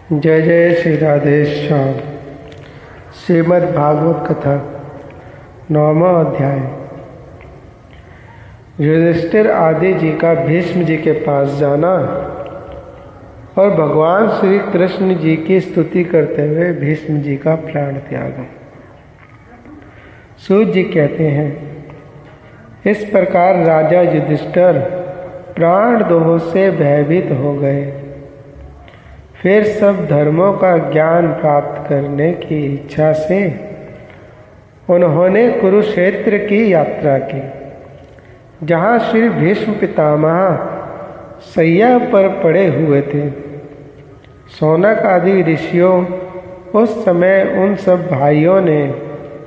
जय जय श्री राधे श्याम। श्रीमद् भागवत कथा 9वां अध्याय। युधिष्ठिर आदि जी का भीष्म जी के पास जाना और भगवान श्री कृष्ण जी की स्तुति करते हुए भीष्म जी का प्राण त्याग। सूत जी कहते हैं, इस प्रकार राजा युधिष्ठिर प्राण दोह से भयभीत हो गए। फिर सब धर्मों का ज्ञान प्राप्त करने की इच्छा से उन्होंने कुरुक्षेत्र की यात्रा की, जहाँ श्री भीष्म पितामह शैया पर पड़े हुए थे। शौनक आदि ऋषियों उस समय उन सब भाइयों ने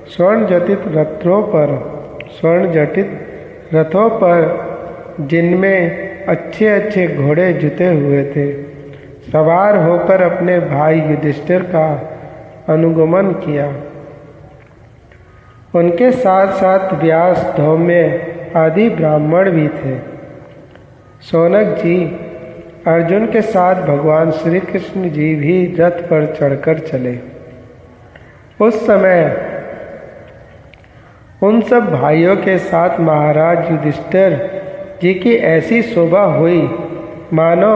स्वर्ण जटित रथों पर जिनमें अच्छे अच्छे घोड़े जुते हुए थे, सवार होकर अपने भाई युधिष्ठिर का अनुगमन किया। उनके साथ साथ व्यास, धौम्य आदि ब्राह्मण भी थे। शौनक जी अर्जुन के साथ भगवान श्री कृष्ण जी भी रथ पर चढ़कर चले। उस समय उन सब भाइयों के साथ महाराज युधिष्ठिर जी की ऐसी शोभा हुई मानो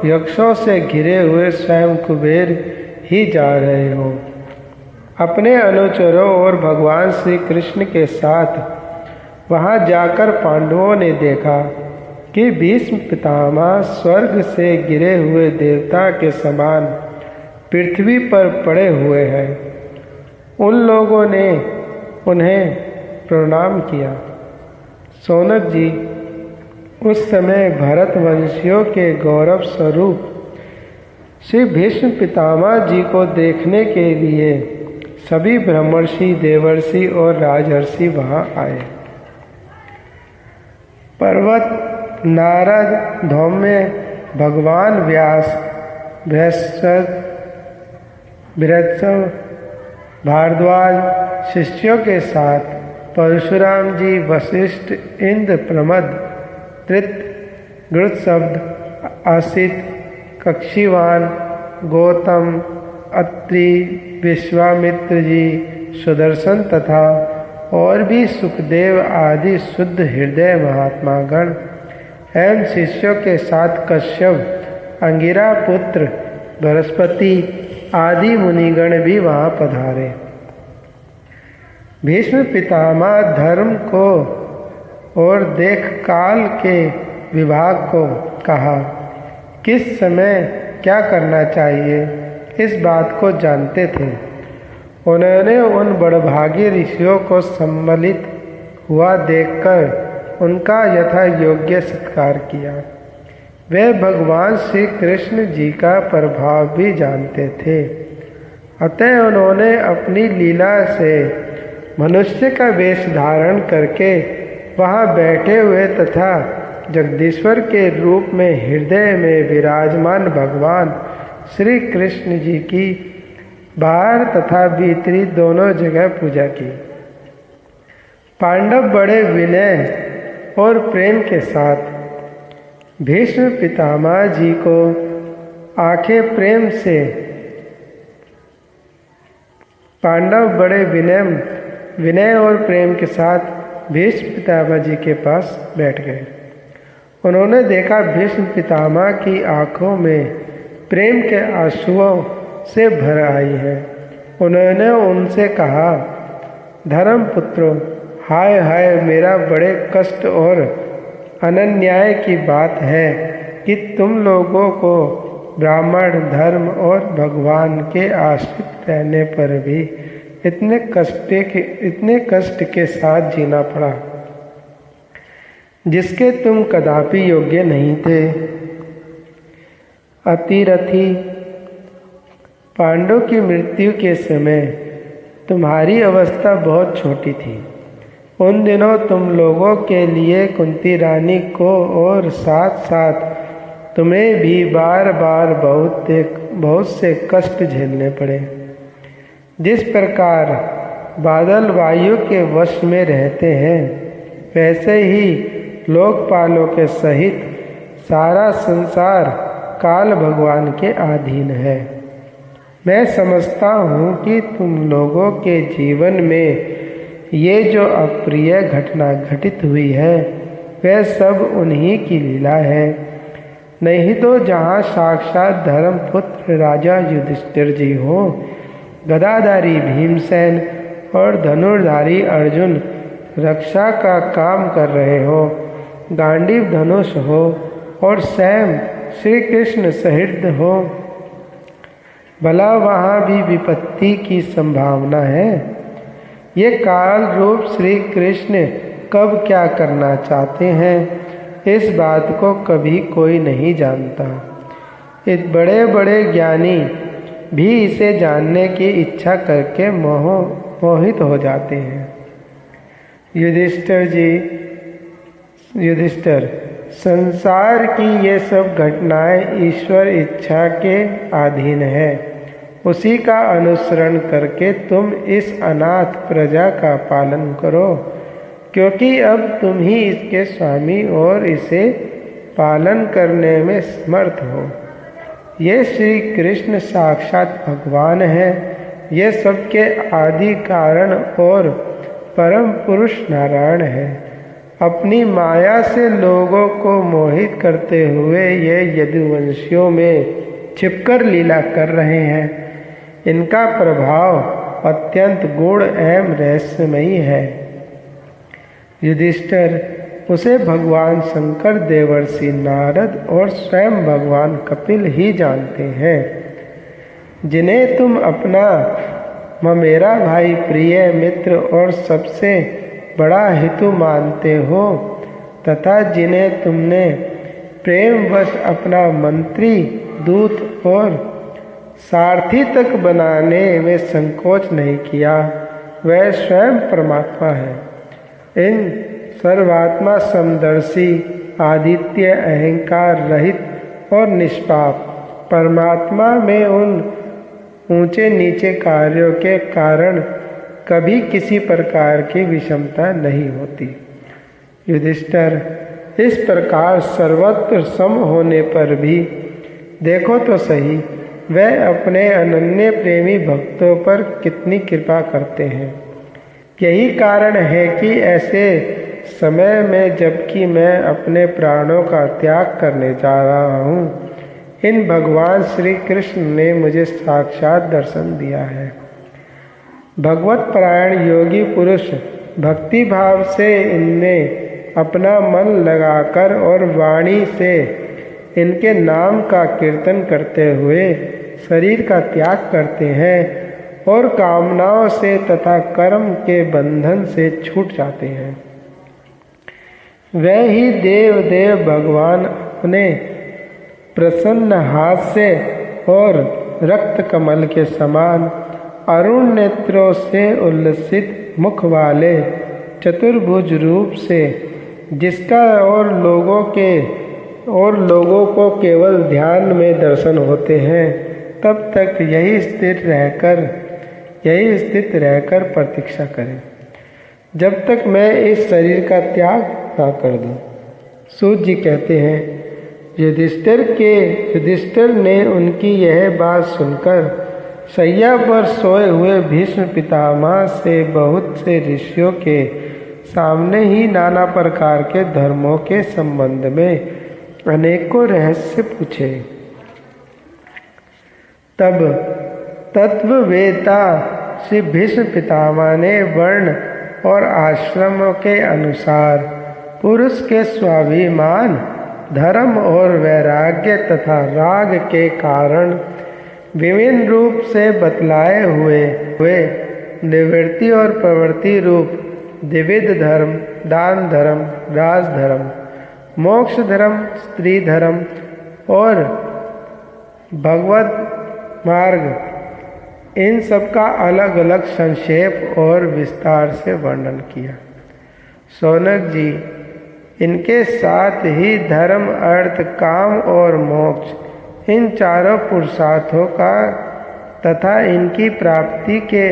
यक्षों से घिरे हुए स्वयं कुबेर ही जा रहे हो। अपने अनुचरों और भगवान श्री कृष्ण के साथ वहां जाकर पांडवों ने देखा कि भीष्म पितामह स्वर्ग से गिरे हुए देवता के समान पृथ्वी पर पड़े हुए हैं। उन लोगों ने उन्हें प्रणाम किया। शौनक जी उस समय भरतवंशियों के गौरव स्वरूप श्री भीष्म पितामह जी को देखने के लिए सभी ब्रह्मर्षि, देवर्षि और राजर्षि वहां आए। पर्वत, नारद, धौम्य, भगवान व्यास, बृहस्पति, भारद्वाज शिष्यों के साथ परशुराम जी, वशिष्ठ, इंद्र, प्रमद, त्रित, गृत्शब्द, आसित, कक्षीवान, गौतम, अत्रि, विश्वामित्र जी, सुदर्शन तथा और भी सुखदेव आदि शुद्ध हृदय महात्मागण एवं शिष्यों के साथ कश्यप, अंगिरा पुत्र, बृहस्पति आदि मुनिगण भी वहाँ पधारे। भीष्म पितामह धर्म को और देख काल के विभाग को कहा, किस समय क्या करना चाहिए इस बात को जानते थे। उन्होंने उन बड़भागी ऋषियों को सम्मिलित हुआ देखकर उनका यथा योग्य सत्कार किया। वे भगवान श्री कृष्ण जी का प्रभाव भी जानते थे, अतः उन्होंने अपनी लीला से मनुष्य का वेश धारण करके वहाँ बैठे हुए तथा जगदीश्वर के रूप में हृदय में विराजमान भगवान श्री कृष्ण जी की बाहर तथा भीतरी दोनों जगह पूजा की। पांडव बड़े विनय और प्रेम के साथ भीष्म पितामह जी को आंखें प्रेम से विनय और प्रेम के साथ भीष्म पितामह जी के पास बैठ गए। उन्होंने देखा भीष्म पितामह की आंखों में प्रेम के आंसुओं से भर आई है। उन्होंने उनसे कहा, धर्मपुत्रों, हाय हाय, मेरा बड़े कष्ट और अनन्याय की बात है कि तुम लोगों को ब्राह्मण धर्म और भगवान के आश्रित रहने पर भी इतने कष्ट के साथ जीना पड़ा, जिसके तुम कदापि योग्य नहीं थे। अतिरथी पांडव की मृत्यु के समय तुम्हारी अवस्था बहुत छोटी थी। उन दिनों तुम लोगों के लिए कुंती रानी को और साथ साथ तुम्हें भी बार बार बहुत से कष्ट झेलने पड़े। जिस प्रकार बादल वायु के वश में रहते हैं, वैसे ही लोकपालों के सहित सारा संसार काल भगवान के अधीन है। मैं समझता हूँ कि तुम लोगों के जीवन में ये जो अप्रिय घटना घटित हुई है वह सब उन्हीं की लीला है। नहीं तो जहाँ साक्षात धर्मपुत्र राजा युधिष्ठिर जी हो, गदाधारी भीमसेन और धनुर्धारी अर्जुन रक्षा का काम कर रहे हो, गांडीव धनुष हो और स्वयं श्री कृष्ण सहृद हो, भला वहाँ भी विपत्ति की संभावना है। ये काल रूप श्री कृष्ण कब क्या करना चाहते हैं, इस बात को कभी कोई नहीं जानता। इस बड़े बड़े ज्ञानी भी इसे जानने की इच्छा करके मोहित हो जाते हैं। युधिष्ठिर, संसार की ये सब घटनाएं ईश्वर इच्छा के अधीन है। उसी का अनुसरण करके तुम इस अनाथ प्रजा का पालन करो, क्योंकि अब तुम ही इसके स्वामी और इसे पालन करने में समर्थ हो। ये श्री कृष्ण साक्षात भगवान है। ये सबके आदि कारण और परम पुरुष नारायण है। अपनी माया से लोगों को मोहित करते हुए ये यदुवंशियों में छिपकर लीला कर रहे हैं। इनका प्रभाव अत्यंत गूढ़ एवं रहस्यमयी है। युधिष्ठिर, उसे भगवान शंकर, देवर्षि नारद और स्वयं भगवान कपिल ही जानते हैं, जिन्हें तुम अपना मेरा भाई, प्रिय मित्र और सबसे बड़ा हितु मानते हो, तथा जिन्हें तुमने प्रेमवश अपना मंत्री, दूत और सारथी तक बनाने में संकोच नहीं किया, वह स्वयं परमात्मा है। इन सर्वात्मा समदर्शी, आदित्य, अहंकार रहित और निष्पाप परमात्मा में उन ऊंचे नीचे कार्यों के कारण कभी किसी प्रकार की विषमता नहीं होती। युधिष्ठिर, इस प्रकार सर्वत्र सम होने पर भी देखो तो सही, वह अपने अनन्य प्रेमी भक्तों पर कितनी कृपा करते हैं। यही कारण है कि ऐसे समय में, जबकि मैं अपने प्राणों का त्याग करने जा रहा हूँ, इन भगवान श्री कृष्ण ने मुझे साक्षात दर्शन दिया है। भगवत परायण योगी पुरुष भक्ति भाव से इनमें अपना मन लगाकर और वाणी से इनके नाम का कीर्तन करते हुए शरीर का त्याग करते हैं और कामनाओं से तथा कर्म के बंधन से छूट जाते हैं। वह ही देव भगवान अपने प्रसन्न हाथ से और रक्त कमल के समान अरुण नेत्रों से उल्लसित मुख वाले चतुर्भुज रूप से, जिसका और लोगों को केवल ध्यान में दर्शन होते हैं, तब तक यही स्थित रहकर प्रतीक्षा करें, जब तक मैं इस शरीर का त्याग ना कर दूं। सूत जी कहते हैं, युधिष्ठिर ने उनकी यह बात सुनकर शैया पर सोए हुए भीष्म पितामह से बहुत से ऋषियों के सामने ही नाना प्रकार के धर्मों के संबंध में अनेकों रहस्य पूछे। तब तत्ववेता श्री भीष्म पितामह ने वर्ण और आश्रमों के अनुसार पुरुष के स्वाभिमान, धर्म और वैराग्य तथा राग के कारण विभिन्न रूप से बतलाए हुए निवृत्ति और प्रवृत्ति रूप द्विविध धर्म, दान धर्म, राजधर्म, मोक्ष धर्म, स्त्री धर्म और भगवत मार्ग, इन सब का अलग अलग संक्षेप और विस्तार से वर्णन किया। शौनक जी, इनके साथ ही धर्म, अर्थ, काम और मोक्ष, इन चारों पुरुषार्थों का तथा इनकी प्राप्ति के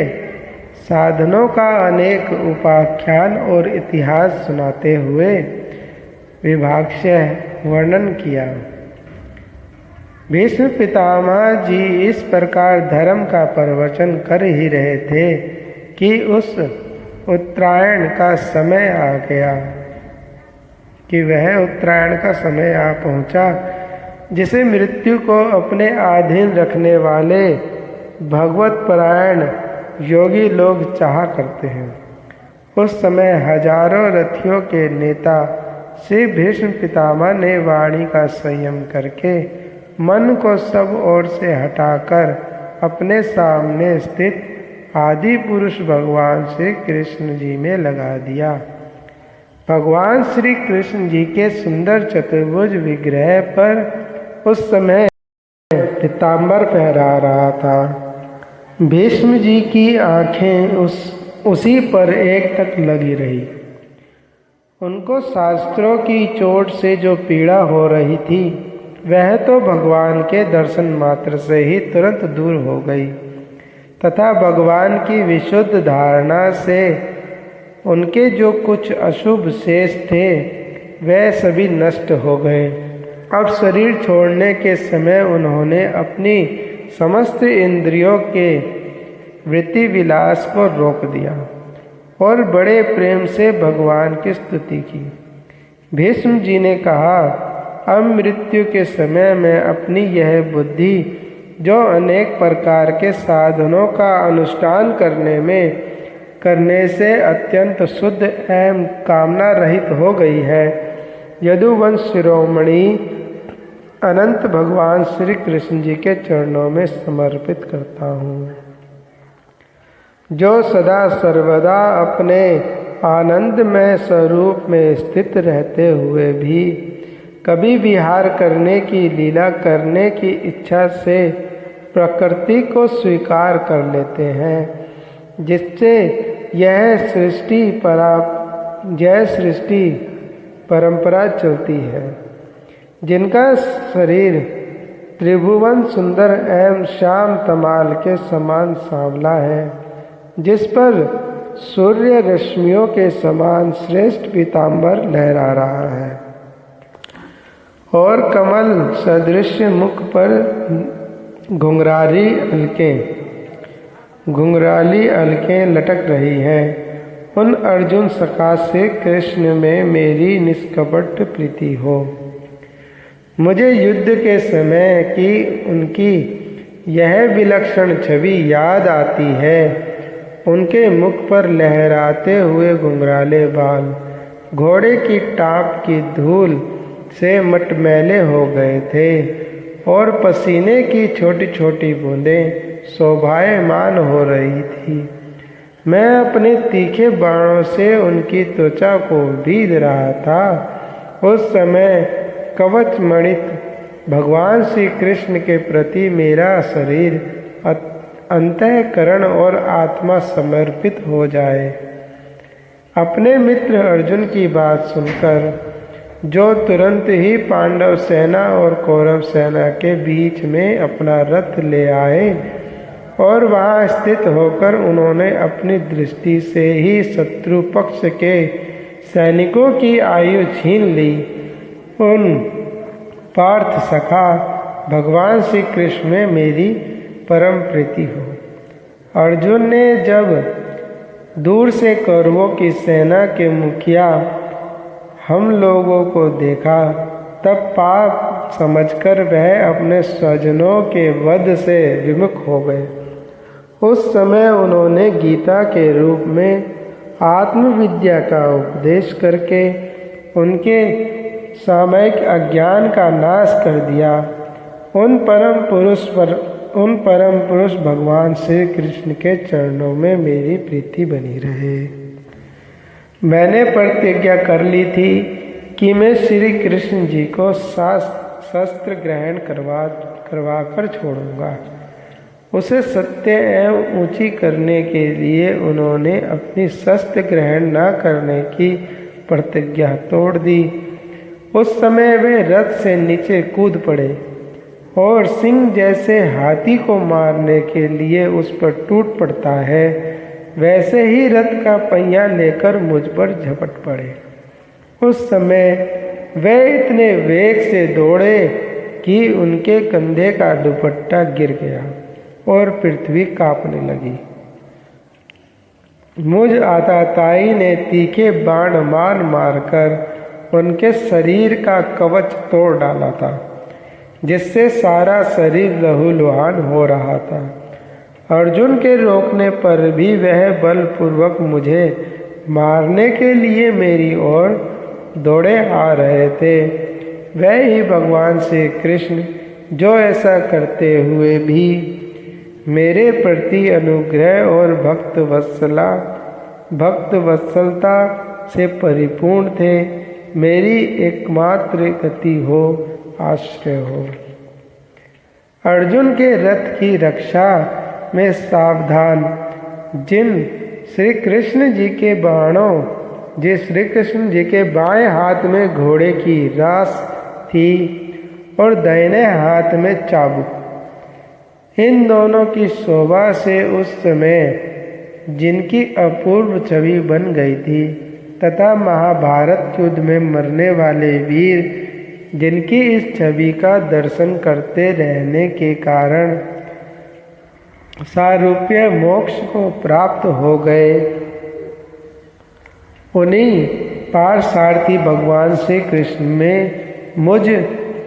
साधनों का अनेक उपाख्यान और इतिहास सुनाते हुए विभागशः वर्णन किया। भीष्म पितामह जी इस प्रकार धर्म का प्रवचन कर ही रहे थे कि उस उत्तरायण का समय आ गया, कि वह उत्तरायण का समय आ पहुंचा जिसे मृत्यु को अपने अधीन रखने वाले भगवत परायण योगी लोग चाहा करते हैं। उस समय हजारों रथियों के नेता श्री भीष्म पितामह ने वाणी का संयम करके मन को सब ओर से हटाकर अपने सामने स्थित आदि पुरुष भगवान श्री कृष्ण जी में लगा दिया। भगवान श्री कृष्ण जी के सुंदर चतुर्भुज विग्रह पर उस समय पीताम्बर फहरा रहा था। भीष्म जी की आंखें उसी पर एक टक लगी रही। उनको शास्त्रों की चोट से जो पीड़ा हो रही थी वह तो भगवान के दर्शन मात्र से ही तुरंत दूर हो गई तथा भगवान की विशुद्ध धारणा से उनके जो कुछ अशुभ शेष थे वह सभी नष्ट हो गए। अब शरीर छोड़ने के समय उन्होंने अपनी समस्त इंद्रियों के वृत्ति विलास को रोक दिया और बड़े प्रेम से भगवान की स्तुति की। भीष्म जी ने कहा, अब मृत्यु के समय में अपनी यह बुद्धि जो अनेक प्रकार के साधनों का अनुष्ठान करने से अत्यंत शुद्ध एवं कामना रहित हो गई है, यदुवंश शिरोमणि अनंत भगवान श्री कृष्ण जी के चरणों में समर्पित करता हूँ, जो सदा सर्वदा अपने आनंदमय स्वरूप में स्थित रहते हुए भी कभी विहार करने की लीला करने की इच्छा से प्रकृति को स्वीकार कर लेते हैं, जिससे यह सृष्टि परंपरा चलती है, जिनका शरीर त्रिभुवन सुंदर एवं श्याम तमाल के समान सांवला है, जिस पर सूर्य रश्मियों के समान श्रेष्ठ पीताम्बर लहरा रहा है और कमल सदृश मुख पर घुंघराली अलकें लटक रही हैं। उन अर्जुन सखा से कृष्ण में मेरी निष्कपट प्रीति हो। मुझे युद्ध के समय की उनकी यह विलक्षण छवि याद आती है। उनके मुख पर लहराते हुए घुंघराले बाल घोड़े की टाप की धूल से मटमैले हो गए थे और पसीने की छोटी छोटी बूंदें शोभायमान हो रही थी। मैं अपने तीखे बाणों से उनकी त्वचा को बीध रहा था। उस समय कवच मणित भगवान श्री कृष्ण के प्रति मेरा शरीर अंतःकरण और आत्मा समर्पित हो जाए। अपने मित्र अर्जुन की बात सुनकर जो तुरंत ही पांडव सेना और कौरव सेना के बीच में अपना रथ ले आए और वहां स्थित होकर उन्होंने अपनी दृष्टि से ही शत्रु पक्ष के सैनिकों की आयु छीन ली, उन पार्थ सखा भगवान श्री कृष्ण में मेरी परम प्रीति हो। अर्जुन ने जब दूर से कौरवों की सेना के मुखिया हम लोगों को देखा, तब पाप समझकर वह अपने स्वजनों के वध से विमुख हो गए। उस समय उन्होंने गीता के रूप में आत्मविद्या का उपदेश करके उनके सामयिक अज्ञान का नाश कर दिया। उन परम पुरुष भगवान श्री कृष्ण के चरणों में मेरी प्रीति बनी रहे। मैंने प्रतिज्ञा कर ली थी कि मैं श्री कृष्ण जी को शस्त्र ग्रहण करवा कर छोड़ूंगा। उसे सत्य एवं ऊंची करने के लिए उन्होंने अपनी शस्त्र ग्रहण न करने की प्रतिज्ञा तोड़ दी। उस समय वे रथ से नीचे कूद पड़े और सिंह जैसे हाथी को मारने के लिए उस पर टूट पड़ता है, वैसे ही रथ का पहिया लेकर मुझ पर झपट पड़े। उस समय वे इतने वेग से दौड़े कि उनके कंधे का दुपट्टा गिर गया और पृथ्वी कांपने लगी। मुझ आताताई ने तीखे बाण मार मारकर उनके शरीर का कवच तोड़ डाला था, जिससे सारा शरीर लहूलुहान हो रहा था। अर्जुन के रोकने पर भी वह बलपूर्वक मुझे मारने के लिए मेरी ओर दौड़े आ रहे थे। वह ही भगवान श्री कृष्ण जो ऐसा करते हुए भी मेरे प्रति अनुग्रह और भक्त वत्सलता से परिपूर्ण थे, मेरी एकमात्र गति हो, आश्रय हो। अर्जुन के रथ की रक्षा में सावधान जिन श्री कृष्ण जी के बाणों श्री कृष्ण जी के बाएं हाथ में घोड़े की रास थी और दाहिने हाथ में चाबुक, इन दोनों की शोभा से उस समय जिनकी अपूर्व छवि बन गई थी, तथा महाभारत युद्ध में मरने वाले वीर जिनकी इस छवि का दर्शन करते रहने के कारण सारूप्य मोक्ष को प्राप्त हो गए, उन्हीं पार्थसारथी भगवान श्री कृष्ण में मुझ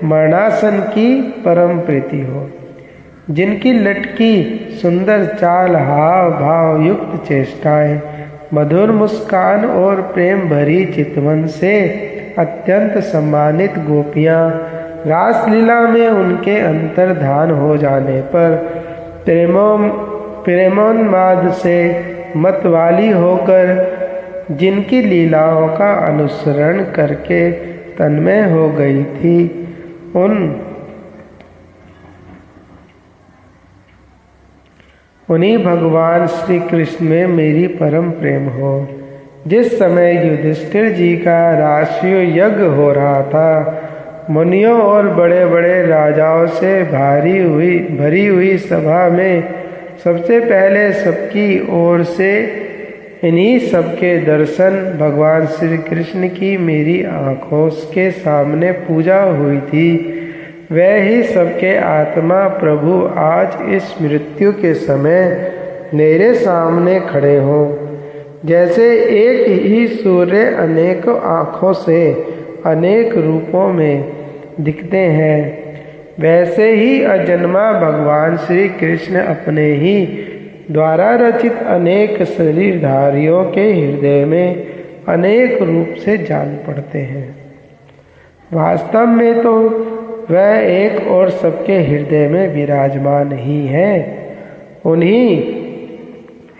मरणासन की परम प्रीति हो। जिनकी लटकी सुंदर चाल, हाव भाव युक्त चेष्टाएं, मधुर मुस्कान और प्रेम भरी चितवन से अत्यंत सम्मानित गोपियां रासलीला में उनके अंतर्धान हो जाने पर प्रेमोन्माद से मतवाली होकर जिनकी लीलाओं का अनुसरण करके तन्मय हो गई थी, उन्हीं भगवान श्री कृष्ण में मेरी परम प्रेम हो। जिस समय युधिष्ठिर जी का राष्ट्रीय यज्ञ हो रहा था, मुनियों और बड़े बड़े राजाओं से भरी हुई सभा में सबसे पहले सबकी ओर से इन्हीं सबके दर्शन भगवान श्री कृष्ण की मेरी आँखों के सामने पूजा हुई थी, वह ही सबके आत्मा प्रभु आज इस मृत्यु के समय मेरे सामने खड़े हों। जैसे एक ही सूर्य अनेक आँखों से अनेक रूपों में दिखते हैं, वैसे ही अजन्मा भगवान श्री कृष्ण अपने ही द्वारा रचित अनेक शरीरधारियों के हृदय में अनेक रूप से जान पड़ते हैं। वास्तव में तो वह एक और सबके हृदय में विराजमान ही है। उन्हीं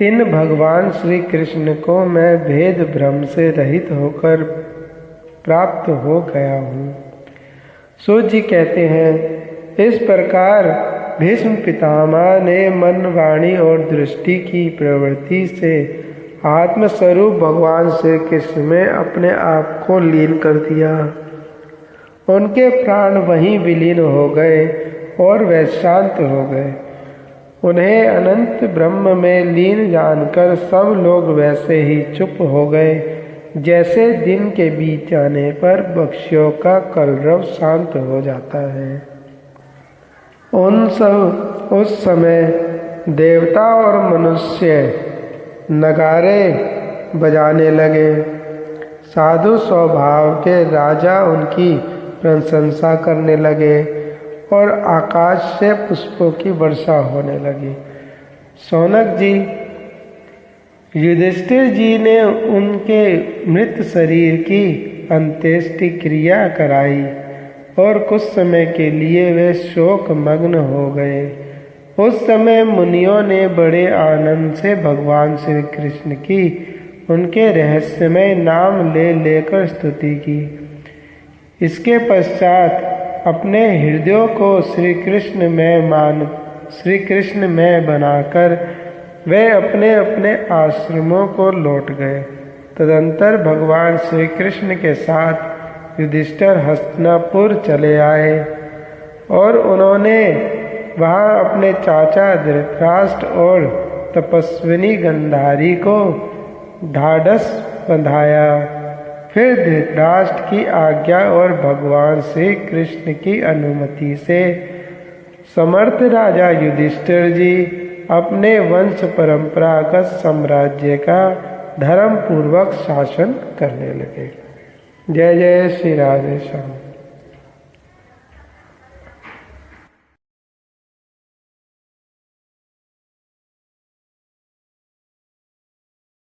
इन भगवान श्री कृष्ण को मैं भेद भ्रम से रहित होकर प्राप्त हो गया हूँ। सूत जी कहते हैं, इस प्रकार भीष्म पितामह ने मन, वाणी और दृष्टि की प्रवृत्ति से आत्मस्वरूप भगवान श्री कृष्ण में अपने आप को लीन कर दिया। उनके प्राण वहीं विलीन हो गए और वे शांत हो गए। उन्हें अनंत ब्रह्म में लीन जानकर सब लोग वैसे ही चुप हो गए, जैसे दिन के बीत जाने पर पक्षियों का कलरव शांत हो जाता है। उस समय देवता और मनुष्य नगारे बजाने लगे। साधु स्वभाव के राजा उनकी प्रशंसा करने लगे और आकाश से पुष्पों की वर्षा होने लगी। शौनक जी, युधिष्ठिर जी ने उनके मृत शरीर की अंत्येष्टि क्रिया कराई और कुछ समय के लिए वे शोक मग्न हो गए। उस समय मुनियों ने बड़े आनंद से भगवान श्री कृष्ण की उनके रहस्यमय नाम ले लेकर स्तुति की। इसके पश्चात अपने हृदयों को श्री कृष्ण में बनाकर वे अपने अपने आश्रमों को लौट गए। तदंतर भगवान श्री कृष्ण के साथ युधिष्ठिर हस्तिनापुर चले आए और उन्होंने वहाँ अपने चाचा धृतराष्ट्र और तपस्विनी गंधारी को ढाढ़स बंधाया। फिर धृतराष्ट्र की आज्ञा और भगवान श्री कृष्ण की अनुमति से समर्थ राजा युधिष्ठिर जी अपने वंश परंपरागत साम्राज्य का धर्म पूर्वक शासन करने लगे। जय जय श्री राधे श्याम।